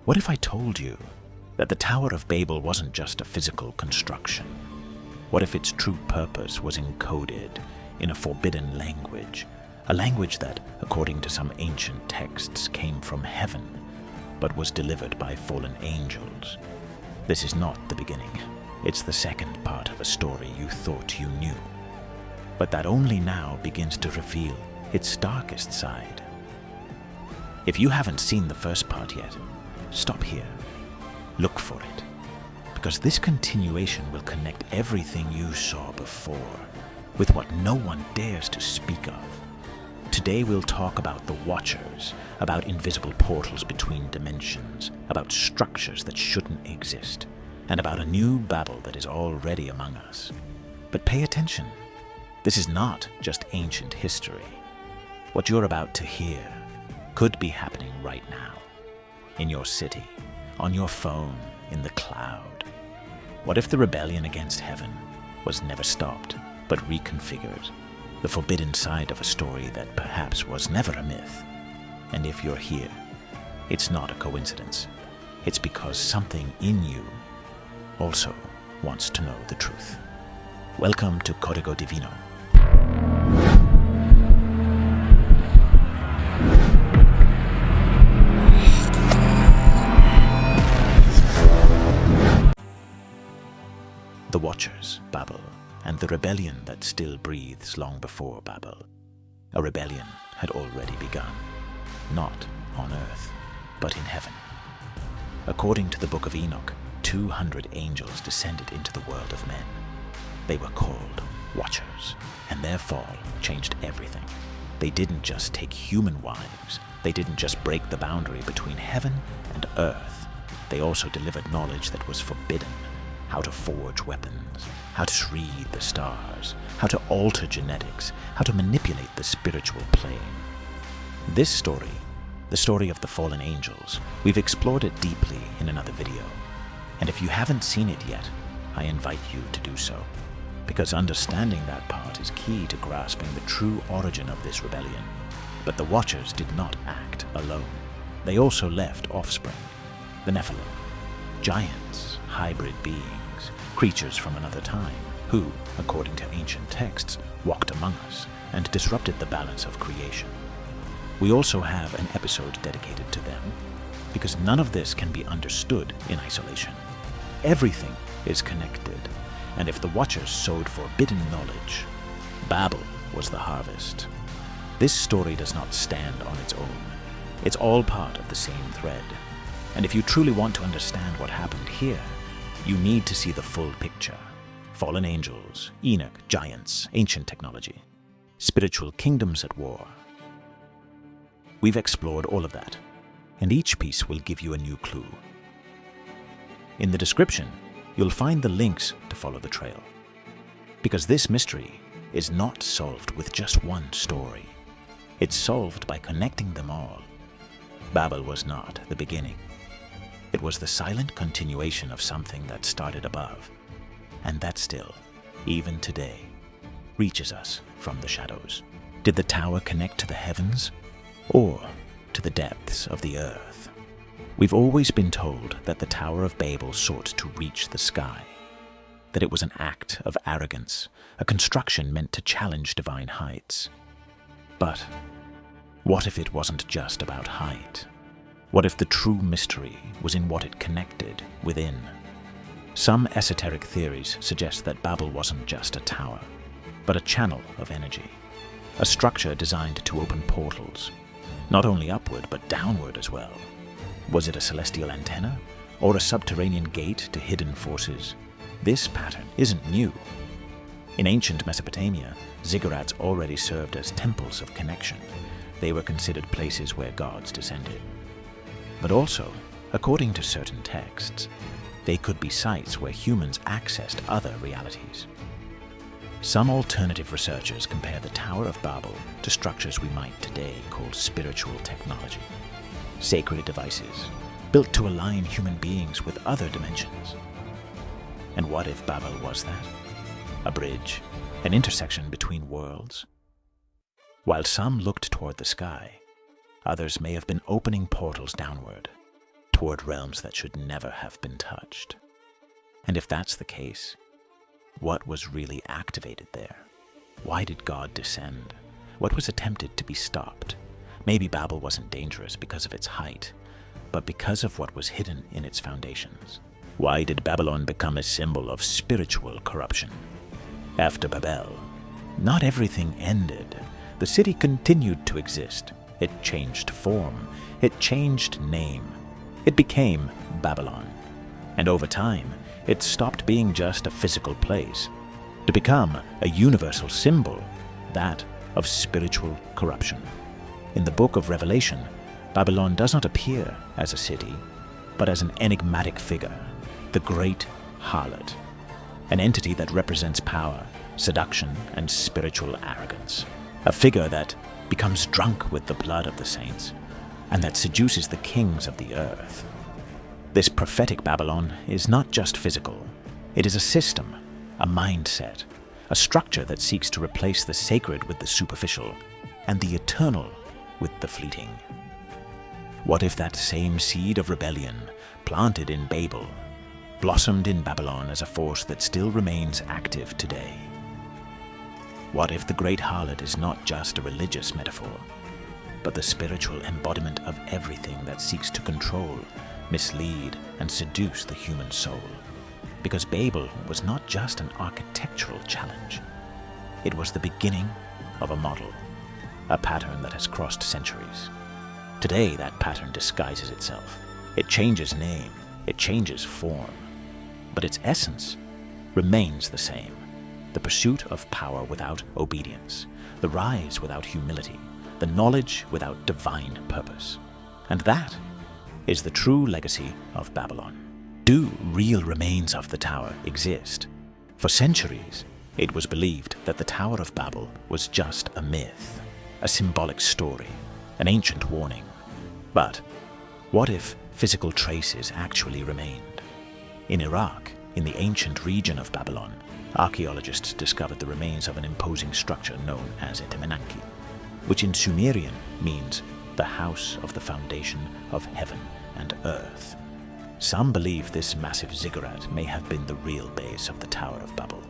What if I told you that the Tower of Babel wasn't just a physical construction? What if its true purpose was encoded in a forbidden language, a language that, according to some ancient texts, came from heaven, but was delivered by fallen angels? This is not the beginning. It's the second part of a story you thought you knew, but that only now begins to reveal its darkest side. If you haven't seen the first part yet, stop here. Look for it, because this continuation will connect everything you saw before with what no one dares to speak of. Today we'll talk about the Watchers, about invisible portals between dimensions, about structures that shouldn't exist, and about a new Babel that is already among us. But pay attention. This is not just ancient history. What you're about to hear could be happening right now, in your city, on your phone, in the cloud. What if the rebellion against heaven was never stopped, but reconfigured? The forbidden side of a story that perhaps was never a myth. And if you're here, it's not a coincidence. It's because something in you also wants to know the truth. Welcome to Código Divino. The Watchers, Babel, and the rebellion that still breathes long before Babel. A rebellion had already begun, not on earth, but in heaven. According to the Book of Enoch, 200 angels descended into the world of men. They were called Watchers, and their fall changed everything. They didn't just take human wives. They didn't just break the boundary between heaven and earth. They also delivered knowledge that was forbidden. How to forge weapons, how to read the stars, how to alter genetics, how to manipulate the spiritual plane. This story, the story of the fallen angels, we've explored it deeply in another video. And if you haven't seen it yet, I invite you to do so, because understanding that part is key to grasping the true origin of this rebellion. But the Watchers did not act alone. They also left offspring, the Nephilim, giants, hybrid beings, creatures from another time, who, according to ancient texts, walked among us and disrupted the balance of creation. We also have an episode dedicated to them, because none of this can be understood in isolation. Everything is connected, and if the Watchers sowed forbidden knowledge, Babel was the harvest. This story does not stand on its own. It's all part of the same thread. And if you truly want to understand what happened here, you need to see the full picture. Fallen angels, Enoch, giants, ancient technology, spiritual kingdoms at war. We've explored all of that, and each piece will give you a new clue. In the description, you'll find the links to follow the trail. Because this mystery is not solved with just one story. It's solved by connecting them all. Babel was not the beginning. It was the silent continuation of something that started above, and that still, even today, reaches us from the shadows. Did the tower connect to the heavens, or to the depths of the earth? We've always been told that the Tower of Babel sought to reach the sky, that it was an act of arrogance, a construction meant to challenge divine heights. But what if it wasn't just about height? What if the true mystery was in what it connected within? Some esoteric theories suggest that Babel wasn't just a tower, but a channel of energy, a structure designed to open portals, not only upward but downward as well. Was it a celestial antenna, or a subterranean gate to hidden forces? This pattern isn't new. In ancient Mesopotamia, ziggurats already served as temples of connection. They were considered places where gods descended. But also, according to certain texts, they could be sites where humans accessed other realities. Some alternative researchers compare the Tower of Babel to structures we might today call spiritual technology, sacred devices built to align human beings with other dimensions. And what if Babel was that? A bridge, an intersection between worlds? While some looked toward the sky, others may have been opening portals downward, toward realms that should never have been touched. And if that's the case, what was really activated there? Why did God descend? What was attempted to be stopped? Maybe Babel wasn't dangerous because of its height, but because of what was hidden in its foundations. Why did Babylon become a symbol of spiritual corruption? After Babel, not everything ended. The city continued to exist. It changed form. It changed name. It became Babylon. And over time, it stopped being just a physical place to become a universal symbol, that of spiritual corruption. In the Book of Revelation, Babylon does not appear as a city, but as an enigmatic figure, the Great Harlot, an entity that represents power, seduction, and spiritual arrogance, a figure that becomes drunk with the blood of the saints, and that seduces the kings of the earth. This prophetic Babylon is not just physical. It is a system, a mindset, a structure that seeks to replace the sacred with the superficial and the eternal with the fleeting. What if that same seed of rebellion, planted in Babel, blossomed in Babylon as a force that still remains active today? What if the Great Harlot is not just a religious metaphor, but the spiritual embodiment of everything that seeks to control, mislead, and seduce the human soul? Because Babel was not just an architectural challenge. It was the beginning of a model, a pattern that has crossed centuries. Today, that pattern disguises itself. It changes name, it changes form, but its essence remains the same. The pursuit of power without obedience, the rise without humility, the knowledge without divine purpose. And that is the true legacy of Babylon. Do real remains of the tower exist? For centuries, it was believed that the Tower of Babel was just a myth, a symbolic story, an ancient warning. But what if physical traces actually remained? In Iraq, in the ancient region of Babylon, archaeologists discovered the remains of an imposing structure known as Etemenanki, which in Sumerian means the house of the foundation of heaven and earth. Some believe this massive ziggurat may have been the real base of the Tower of Babel,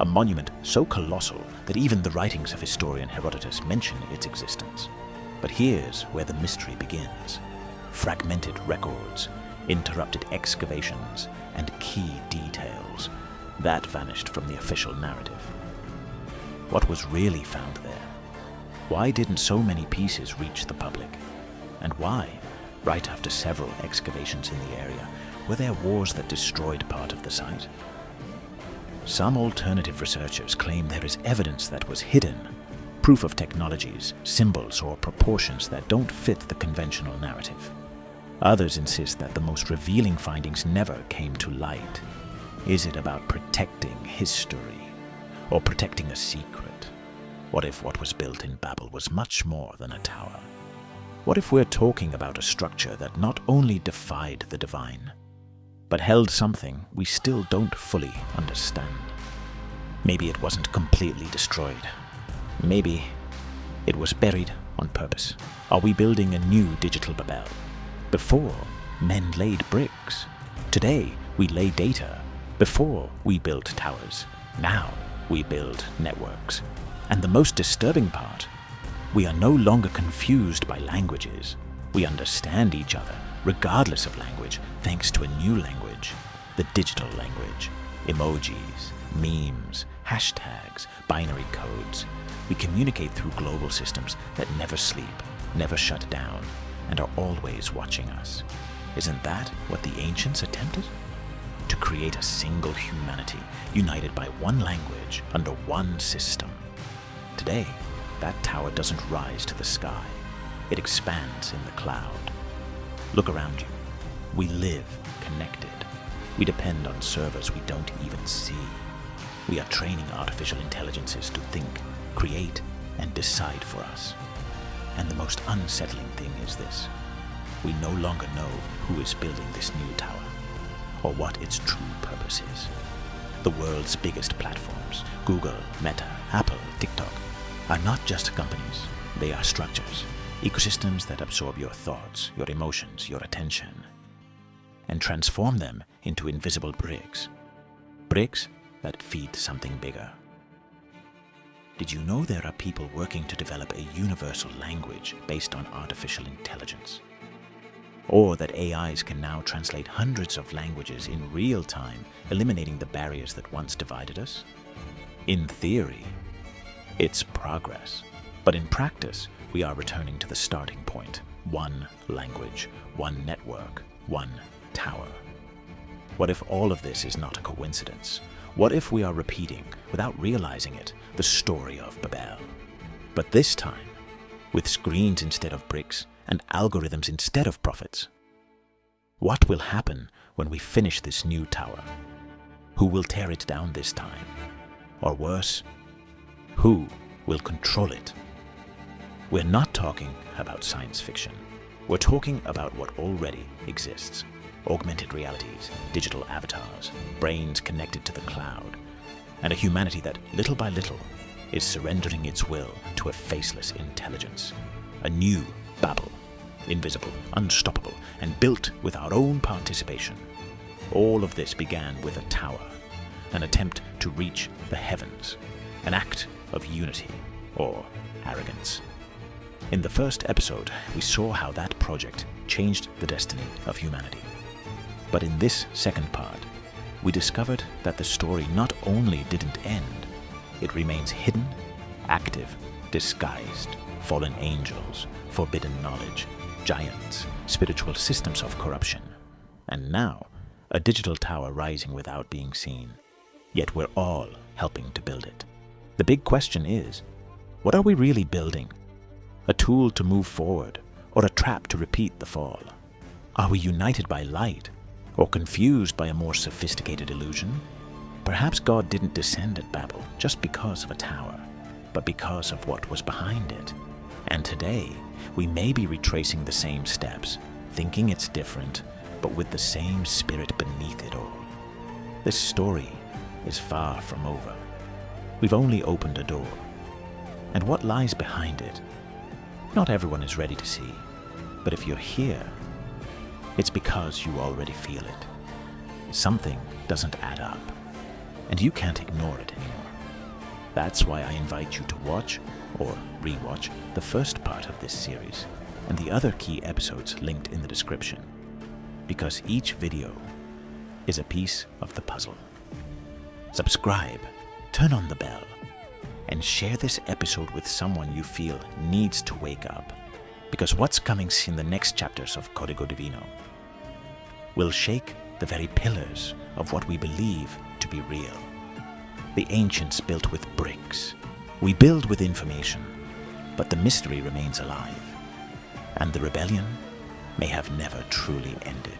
a monument so colossal that even the writings of historian Herodotus mention its existence. But here's where the mystery begins. Fragmented records, interrupted excavations, and key details that vanished from the official narrative. What was really found there? Why didn't so many pieces reach the public? And why, right after several excavations in the area, were there wars that destroyed part of the site? Some alternative researchers claim there is evidence that was hidden, proof of technologies, symbols, or proportions that don't fit the conventional narrative. Others insist that the most revealing findings never came to light. Is it about protecting history, or protecting a secret? What if what was built in Babel was much more than a tower? What if we're talking about a structure that not only defied the divine, but held something we still don't fully understand? Maybe it wasn't completely destroyed. Maybe it was buried on purpose. Are we building a new digital Babel? Before, men laid bricks. Today, we lay data. Before, we built towers. Now, we build networks. And the most disturbing part, we are no longer confused by languages. We understand each other, regardless of language, thanks to a new language, the digital language. Emojis, memes, hashtags, binary codes. We communicate through global systems that never sleep, never shut down, and are always watching us. Isn't that what the ancients attempted? To create a single humanity, united by one language, under one system. Today, that tower doesn't rise to the sky. It expands in the cloud. Look around you. We live connected. We depend on servers we don't even see. We are training artificial intelligences to think, create, and decide for us. And the most unsettling thing is this. We no longer know who is building this new tower, or what its true purpose is. The world's biggest platforms, Google, Meta, Apple, TikTok, are not just companies. They are structures, ecosystems that absorb your thoughts, your emotions, your attention. and transform them into invisible bricks. Bricks that feed something bigger. Did you know there are people working to develop a universal language based on artificial intelligence? Or that AIs can now translate hundreds of languages in real time, eliminating the barriers that once divided us? In theory, it's progress. But in practice, we are returning to the starting point. One language, one network, one tower. What if all of this is not a coincidence? What if we are repeating, without realizing it, the story of Babel? But this time, with screens instead of bricks and algorithms instead of prophets. What will happen when we finish this new tower? Who will tear it down this time? Or worse, who will control it? We're not talking about science fiction. We're talking about what already exists. Augmented realities, digital avatars, brains connected to the cloud, and a humanity that, little by little, is surrendering its will to a faceless intelligence. A new Babel, invisible, unstoppable, and built with our own participation. All of this began with a tower, an attempt to reach the heavens, an act of unity or arrogance. In the first episode, we saw how that project changed the destiny of humanity. But in this second part, we discovered that the story not only didn't end, it remains hidden, active, disguised, fallen angels, forbidden knowledge, giants, spiritual systems of corruption, and now a digital tower rising without being seen. Yet we're all helping to build it. The big question is, what are we really building? A tool to move forward, or a trap to repeat the fall? Are we united by light, or confused by a more sophisticated illusion? Perhaps God didn't descend at Babel just because of a tower, but because of what was behind it. And today, we may be retracing the same steps, thinking it's different, but with the same spirit beneath it all. This story is far from over. We've only opened a door. And what lies behind it? Not everyone is ready to see, but if you're here, it's because you already feel it. Something doesn't add up, and you can't ignore it anymore. That's why I invite you to watch or rewatch the first part of this series and the other key episodes linked in the description, because each video is a piece of the puzzle. Subscribe, turn on the bell, and share this episode with someone you feel needs to wake up, because what's coming in the next chapters of Código Divino will shake the very pillars of what we believe to be real. The ancients built with bricks. We build with information, but the mystery remains alive, and the rebellion may have never truly ended.